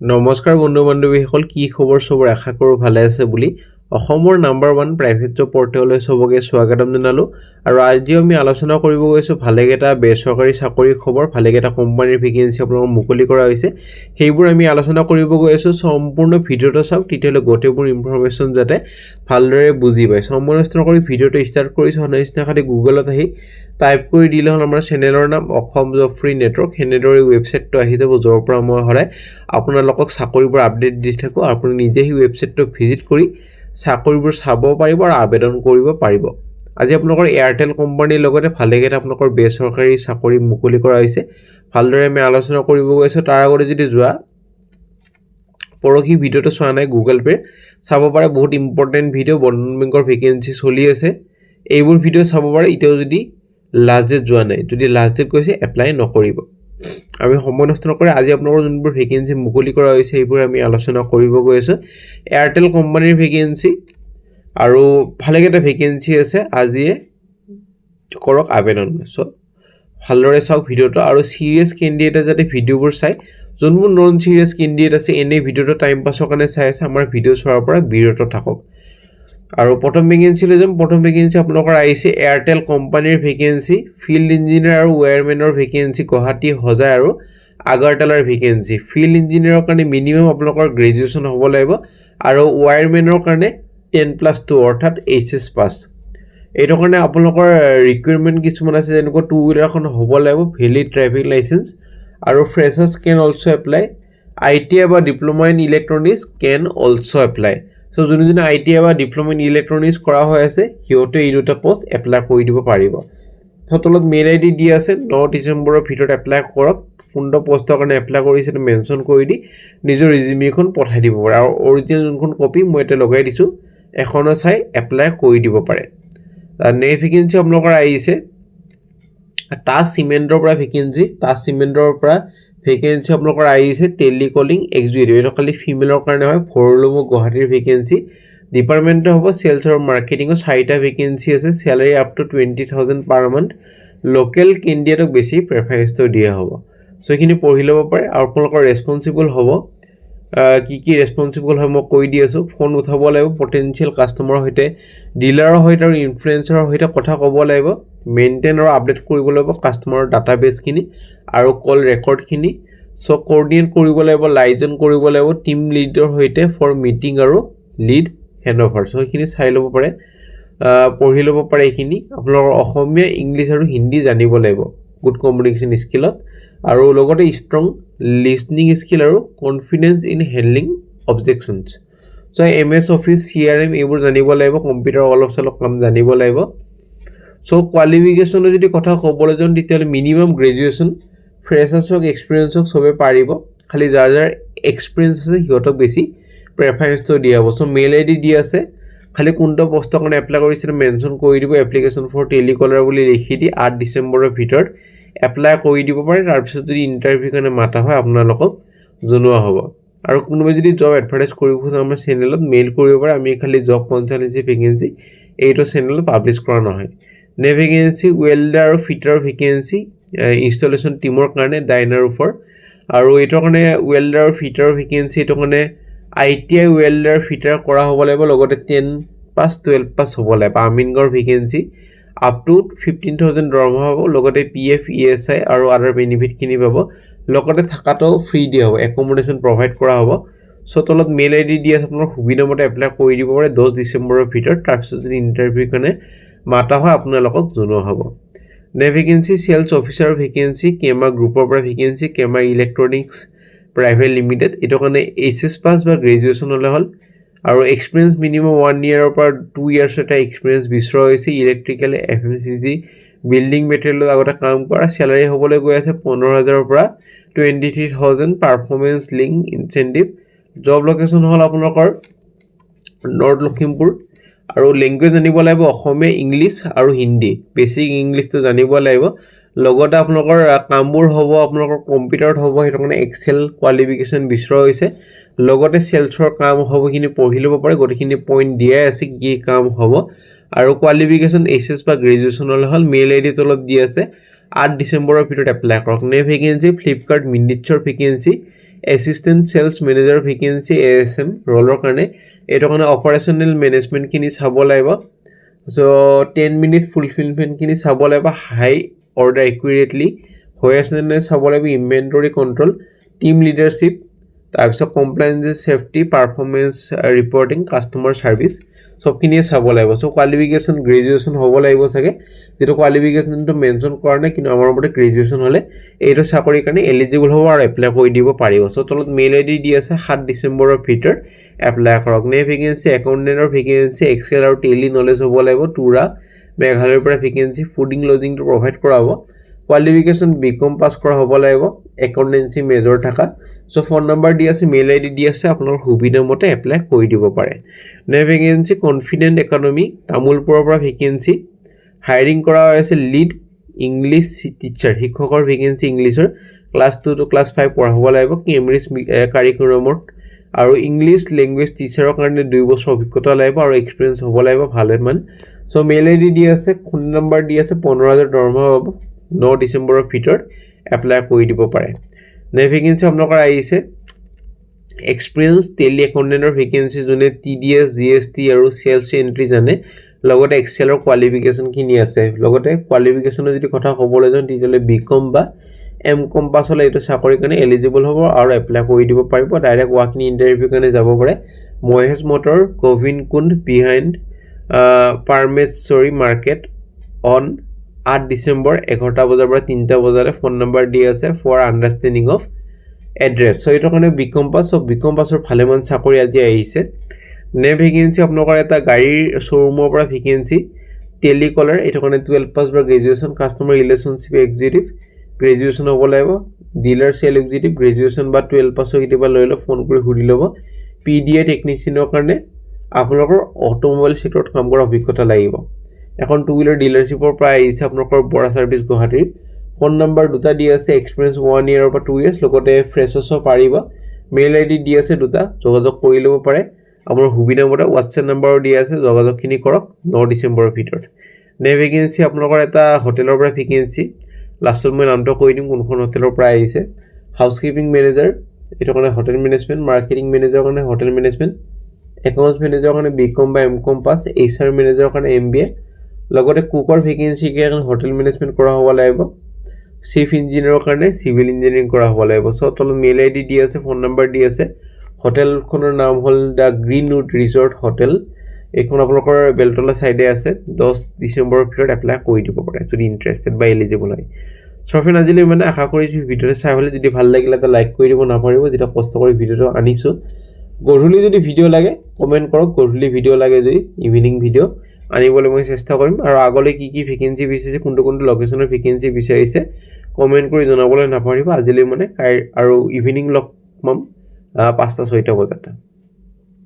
নমস্কাৰ বন্ধু বান্ধৱীসকল কি খবৰ সবৰ আশা কৰোঁ ভালে আছে বুলি অসমৰ নাম্বাৰ 1 প্ৰাইভেট জব পৰ্টেললৈ সবকে স্বাগতম জনালো আৰু আজি আমি আলোচনা কৰিব গৈছো ভালেকেটা বেচৰকাৰী চাকৰিৰ খবৰ ভালেকেটা কোম্পানীৰ ভেকেন্সি আপোনালোকক মুকলি কৰা হৈছে সেইবোৰ আমি আলোচনা কৰিব গৈছো সম্পূৰ্ণ ভিডিঅটো চাওক তেতিয়ালৈ গোটেইবোৰ ইনফৰমেশন যাতে ভালদৰে বুজি পায় সম্পূৰ্ণ কৰি ভিডিঅটো ষ্টাৰ্ট কৰিছো হনইছনা খালি গুগলত আহি টাইপ কৰি দিলে হ'ল আমাৰ চেনেলৰ নাম অসম জব ফ্ৰী নেটৱৰ্ক হেনেদৰে ৱেবছাইটটো আহি যাব যৰ পৰা মই হৰাই আপোনালোকক চাকৰিবোৰ আপডেট দি থাকো আপুনি নিজে এই ৱেবছাইটটো ভিজিট কৰি চাকৰিবোৰ চাব পাৰিব আৰু আবেদন কৰিব পাৰিব আজি আপোনালোকৰ এয়াৰটেল কোম্পানীৰ লগতে ভালেকেটা আপোনালোকৰ বেচৰকাৰী চাকৰি মুকলি কৰা হৈছে ভালদৰে আমি আলোচনা কৰিব গৈছো তাৰ আগতে যদি যোৱা পৰখি ভিডিঅটো চোৱা নাই গুগল পে চাব পাৰে বহুত ইম্পৰ্টেন্ট ভিডিঅ বন্ধন বেংকৰ ভেকেন্সি চলি আছে এইবোৰ ভিডিঅ চাব পাৰে ইতেও যদি লাষ্ট ডেট যোৱা নাই যদি লাষ্ট ডেট কৈছে এপ্লাই নকৰিব আমি সময় নষ্ট নকৰি আজি আপোনালোকৰ যোনবোৰ ভেকেন্সি মুকলি কৰা হৈছে এইবোৰ আমি আলোচনা কৰিব গৈছো এয়াৰটেল কোম্পানীৰ ভেকেন্সি আৰু ভালেকেটা ভেকেন্সি আছে আজিয়ে কৰক আবেদন সো ভালদৰে চাওক ভিডিঅটো আৰু সিৰিয়াস ক্যান্ডিডেট যাতে ভিডিঅবোৰ চাই যোনবোৰ নন সিৰিয়াস ক্যান্ডিডেট আছে এনে ভিডিঅটো টাইম পাছৰ কাৰণে চাই আছে আমাৰ ভিডিঅ চোৱাৰ পৰা বিৰত থাকক আৰু প্ৰথম ভেকেন্সি লৈ যাম প্ৰথম ভেকেন্সি আপোনালোকৰ আহিছে এয়াৰটেল কোম্পানীৰ ভেকেন্সি ফিল্ড ইঞ্জিনিয়াৰ আৰু ওয়্যাৰমেনৰ ভেকেন্সি গুৱাহাটী হজাই আৰু আগাৰটালাৰ ভেকেন্সি ফিল্ড ইঞ্জিনিয়াৰৰ কাৰণে মিনিমাম আপোনালোকৰ গ্ৰেজুৱেচন হ'ব লাগিব আৰু ওয়্যাৰমেনৰ কাৰণে 10+2 অৰ্থাৎ এইচএছ পাস এইটো কাৰণে আপোনালোকৰ ৰিকুৱাৰমেন্ট কিছুমান আছে যেনেকৈ টু হুইলাৰখন হ'ব লাগিব ভ্যালিড ড্ৰাইভিং লাইসেন্স আৰু freshers can also apply ITI বা diploma in electronics can also apply so যোনজনে আইটিআই বা ডিপ্লোমা ইন ইলেক্ট্ৰনিক্স কৰা হৈ আছে হিয়তে এই দুটা পোষ্ট এপ্লাই কৰি দিব পাৰিব তলত মেইল আইডি দি আছে 9 ডিসেম্বৰৰ ভিতৰত এপ্লাই কৰক কোনটো পোষ্টৰ কাৰণে এপ্লাই কৰিছে মেনশন কৰি দি নিজৰ ৰিজিউমিখন পঠাই দিব পাৰে আৰু অৰিজিনাল যোনখন কপি মই এটা লগাই দিছো এখনো চাই এপ্লাই কৰি দিব পাৰে তাৰ নেক্সট ভেকেন্সি আপোনালোকৰ আহিছে টাচ সিমেন্টৰ পৰা ভেকেন্সি টাচ সিমেন্টৰ পৰা ভেকেন্সি আপোনালোকৰ আহিছে টেলিকলিং এক্সিকিউটিভ এটা খালি ফিমেলৰ কাৰণে হয় ফৰলুম গুৱাহাটীৰ ভেকেন্সি ডিপাৰ্টমেন্ট হ'ব সেলছ আৰু মাৰ্কেটিং 4টা ভেকেন্সি আছে salary up to 20000 per month local ক্যান্ডিডেটক বেছি প্ৰেফাৰেন্সটো দিয়া হ'ব সো এখিনি পঢ়ি ল'ব পাৰে আৰু আপোনালোকৰ ৰেসপন্সিবল হ'ব কি ৰেসপন্সিবল হয় মই কৈ দি আছো ফোন উঠাব লাগিব পটেনশিয়াল কাস্টমাৰৰ হৈতে ডিলাৰৰ হৈতে আৰু ইনফ্লুয়েন্সাৰৰ হৈতে কথা ক'ব লাগিব মেইনটেইন আৰু আপডেট কৰিব লাগিব কাস্টমাৰৰ ডাটাবেস খিনি আৰু কল ৰেকৰ্ড খিনি সো কোঅৰ্ডিনেট কৰিব লাগিব লাইজন কৰিব লাগিব টিম লিডৰ হৈতে ফৰ মিটিং আৰু লিড হেণ্ডওভাৰ সো এখিনি চাই ল'ব পাৰে পঢ়ি ল'ব পাৰে এখিনি আপোনালোকৰ অসমীয়া ইংলিশ আৰু হিন্দী জানিব লাগিব গুড কমিউনিকেশন স্কিলত আৰু লগতে ষ্ট্ৰং লিসনিং স্কিল আৰু confidence in handling objections so MS Office CRM এইবোৰ জানিব লাগিব কম্পিউটাৰ অলপ চলপ কাম জানিব লাগিব সো কোৱালিফিকেশনৰ যদি কথা ক'বলৈ যাওঁ তেতিয়ালে মিনিমাম গ্ৰেজুৱেচন ফ্ৰেছাৰ্ছক এক্সপেৰিয়েন্সক সবে পাৰিব খালি যাৰ এক্সপেৰিয়েন্স আছে হিয়তক বেছি প্ৰেফাৰেন্সটো দিয়া হ'ব সো মেইল আইডি দি আছে খালি কোনটো পোষ্টৰ কাৰণে এপ্লাই কৰিছিল মেনশন কৰি দিব এপ্লিকেশন ফৰ টেলিকলাৰ বুলি লিখি দি 8 ডিসেম্বৰৰ ভিতৰত এপ্লাই কৰি দিব পাৰে তাৰ পিছত যদি ইন্টাৰভিউ কাৰণে মাতা হয় আপোনালোকক জনোৱা হ'ব আৰু কোনোবাই যদি জব এডভাৰটাইজ কৰিব খোজে আমাৰ চেনেলত মেইল কৰিব পাৰে আমি খালি জব কনসালটেন্সি ভেকেন্সি এইটো চেনেলত পাবলিশ কৰা নহয় নে ভেকেন্সি ওয়েল্ডাৰ আৰু ফিটাৰ ভেকেন্সি ইনষ্টলেচন টিমৰ কাৰণে ডাইনাৰ ফৰ আৰু এইটো কাৰণে ওয়েল্ডাৰ আৰু ফিটাৰ ভেকেন্সি এইটো কাৰণে আইটিআই ওয়েল্ডাৰ ফিটাৰ কৰা হ'ব লাগিব লগতে 10+12+ হ'ব লাগিব আমিনগড় ভেকেন্সি up to 15000 দৰমহা হ'ব লগতে পিএফ ইএসআই আৰু আদাৰ বেনিফিট কিনি পাব লগতে থাকাটো ফ্ৰী দিয়া হ'ব একমোডেশন প্ৰভাইড কৰা হ'ব সো তলত মেইল আইডি দি আছে আপোনাৰ সুবিধামতে এপ্লাই কৰি দিব পাৰে 10 ডিসেম্বৰৰ ভিতৰত তাৰ পিছত যদি ইন্টাৰভিউ কাৰণে মাতা হয় আপোনালোকক জনোৱা হ'ব নে ভেকেন্সি সেলছ অফিচাৰ ভেকেন্সি কেমা গ্ৰুপৰ পৰা ভেকেন্সি কেমা ইলেক্ট্ৰনিক্স প্ৰাইভেট লিমিটেড এটো কাৰণে এইচএছ পাস বা গ্ৰেজুৱেচন হলে হল আৰু এক্সপেৰিয়েন্স মিনিমাম 1 ইয়াৰৰ পৰা 2 ইয়াৰ্ছ এটা এক্সপেৰিয়েন্স বিচৰা হৈছে ইলেক্ট্ৰিকেল এফএমসিজি বিল্ডিং মেটেৰিয়েলৰ আগতে কাম কৰা স্যালাৰি হ'বলৈ গৈ আছে 15000 ৰ পৰা 23000 performance link incentive job location হল আপোনালোকৰ নৰ্থ লখিমপুৰ আৰু ল্যাঙ্গুৱেজ জানিব লাগিব অসমীয়া ইংলিশ আৰু হিন্দী বেসিক ইংলিশটো জানিব লাগিব লগতে আপোনালোকৰ কামবোৰ হ'ব আপোনালোকৰ কম্পিউটাৰত হ'ব হেতু কাৰণে এক্সেল কোৱালিফিকেশন বিচৰা হৈছে লগতে সেলছৰ কাম হ'বখিনি পঢ়ি ল'ব পাৰে গটিখিনি পইণ্ট দিয়া আছে কি কাম হ'ব আৰু কোৱালিফিকেশন এইচএছ বা গ্ৰেজুৱেচন হল মেইল আইডি তলত দি আছে 8 ডিসেম্বৰৰ ভিতৰত এপ্লাই কৰক নে ভেকেন্সি ফ্লিপকাৰ্ট মিনিটছৰ vacancy assistant sales manager vacancy ASM ৰোলৰ কাৰণে এইটো কাৰণে অপাৰেশ্যনেল মেনেজমেণ্টখিনি চাব লাগিব সো 10 মিনিট ফুলফিলমেণ্টখিনি চাব লাগিব হাই অৰ্ডাৰ একুৰেটলি হৈ আছে নে চাব লাগিব ইনভেন্টৰী কন্ট্ৰোল টিম লিডাৰশ্বিপ তাৰপিছত compliance safety performance reporting customer service সবখিনি চাব লাগিব সো কোৱালিফিকেশন গ্ৰেজুৱেচন হ'ব লাগিব সাগে যেটো কোৱালিফিকেশনটো মেনশন কৰা নাই কিন্তু আমাৰ মতে গ্ৰেজুৱেচন হলে এইটো চাকৰি কাৰণে এলিজিবল হ'ব আৰু এপ্লাই কৰি দিব পাৰিব সো তলত মেইল আইডি দি আছে 7 ডিসেম্বৰৰ ভিতৰত এপ্লাই কৰক নে ভেকেন্সি একাউন্টেন্টৰ ভেকেন্সি এক্সেল আৰু টেলি নলেজ হ'ব লাগিব টুৰা মেঘালয়ৰ পৰা ভেকেন্সি ফুডিং লজিংটো প্ৰভাইড কৰা হ'ব কোৱালিফিকেশন বিকম পাস কৰা হ'ব লাগিব একাউন্টেন্সি মেজৰ থাকা সো ফোন নাম্বাৰ দি আছে মেইল আইডি দি আছে আপোনাৰ সুবিধা মতে এপ্লাই কৰি দিব পাৰে নে ভেকেন্সি কনফিডেন্ট ইকোনমি তামুলপুৰৰ পৰা ভেকেন্সি হায়াৰিং কৰা হৈছে লিড ইংলিশ টিচাৰ শিক্ষকৰ ভেকেন্সি ইংলিশৰ ক্লাস 2 টু ক্লাস 5 পঢ়াব লাগিব কেম্ব্ৰিজ কাৰিকুলামত আৰু ইংলিশ ল্যাঙ্গুৱেজ টিচাৰৰ কাৰণে 2 বছৰ অভিজ্ঞতা লাগিব আৰু এক্সপেৰিয়েন্স হ'ব লাগিব ভালেমান সো মেইল আইডি দি আছে ফোন নাম্বাৰ দি আছে 15000 দৰমহা হ'ব 9 ডিসেম্বৰৰ ভিতৰত এপ্লাই কৰি দিব পাৰে নে ভেকেন্সি আপোনালোকৰ আহিছে এক্সপেৰিয়েন্স টেলি একাউন্টেন্টৰ ভেকেন্সি জনে TDS GST আৰু সেলছ এন্ট্ৰি জানে লগতে এক্সেলৰ কোৱালিফিকেশন খিনি আছে লগতে কোৱালিফিকেশনৰ যদি কথা ক'বলৈ যাওঁ তেতিয়ালে বিকম বা এমকম পাছ হলে এইটো চাকৰি কাৰণে এলিজিবল হ'ব আৰু এপ্লাই কৰি দিব পাৰিব ডাইৰেক্ট ৱাকিং ইন্টাৰভিউ কাৰণে যাব পাৰে Mahesh motor Gobinda Kunda behind Parameshwari market on 8 December 11টা বজাৰ পৰা 3টা বজালৈ ফোন নাম্বাৰ দি আছে for understanding of address so এইটো কাৰণে বিকম পাছৰ ভালেমান চাকৰি আজি আহিছে নে ভেকেন্সি আপোনালোকৰ এটা গাড়ীৰ শ্বৰুমৰ পৰা ভেকেন্সি টেলিকলাৰ এইটো কাৰণে 12 পাছ বা graduation customer relationship executive graduation হ'ব লাগিব ডিলাৰ সেল এক্সিকিউটিভ গ্ৰেজুৱেচন বা 12 পাছৰ কিবা লৈ ল ফোন কৰি সুধি ল'ব PDA টেকনিচিয়ানৰ কাৰণে আপোনালোকৰ অটোমোবাইল সেক্টৰত কাম কৰা অভিজ্ঞতা লাগিব এখন টু হুইলাৰ ডিলাৰশ্বিপৰ পৰা আহিছে আপোনালোকৰ বৰা সাৰ্ভিস গুৱাহাটীৰ ফোন নাম্বাৰ দুটা দি আছে এক্সপেৰিয়েন্স 1 ইয়াৰ পৰা 2 ইয়াৰ্স লগতে ফ্ৰেছাৰ্ছৰ পাৰিবা মেইল আইডি দি আছে দুটা যোগাযোগ কৰি ল'ব পাৰে আপোনাৰ সুবিধা মতে WhatsApp নাম্বাৰো দি আছে যোগাযোগখিনি কৰক 9 ডিসেম্বৰৰ ভিতৰত নে ভেকেন্সি আপোনালোকৰ এটা হোটেলৰ পৰা ভেকেন্সি লাষ্টত মই নামটো কৈ দিম কোনখন হোটেলৰ পৰা আহিছে হাউসকিপিং মেনেজাৰ এটো কাৰণে হোটেল মেনেজমেন্ট মাৰ্কেটিং মেনেজাৰ কাৰণে হোটেল মেনেজমেন্ট একাউন্টছ মেনেজাৰ কাৰণে বিকম বা এমকম পাস HR মেনেজাৰ কাৰণে MBA লগতে কুকৰ ভেকেন্সি কাৰণে হোটেল মেনেজমেন্ট কৰা হ'ব লাগিব চিফ ইঞ্জিনিয়াৰৰ কাৰণে সিভিল ইঞ্জিনিয়াৰিং কৰা হ'ব লাগিব সো তলত মেইল আইডি দি আছে ফোন নাম্বাৰ দি আছে হোটেলখনৰ নাম হ'ল দা গ্ৰীনউড ৰিজৰ্ট হোটেল এইখন আপোনালোকৰ বেলতলা সাইডে আছে 10 ডিসেম্বৰৰ ভিতৰত এপ্লাই কৰি দিব পাৰে যদি ইন্টাৰেষ্টেড বা এলিজিবল হয় সো ফ্ৰেণ্ড আজিলৈ মানে আশা কৰিছো ভিডিঅটো চাই হলে যদি ভাল লাগিলে এটা লাইক কৰি দিব নাপাৰিব যেটা কষ্ট কৰি ভিডিঅটো আনিছো গধূলি যদি ভিডিঅ লাগে কমেন্ট কৰক গধূলি ভিডিঅ লাগে যদি ইভিনিং ভিডিঅ আনিবলৈ মই চেষ্টা কৰিম আৰু আগলৈ কি ভেকেন্সি বিচাৰিছে কোনটো লোকেশনৰ ভেকেন্সি বিচাৰিছে কমেন্ট কৰি জনাবলৈ নাপাৰিব আজিলৈ মানে আৰু ইভিনিং লগ পাম 5টা 6টা বজাত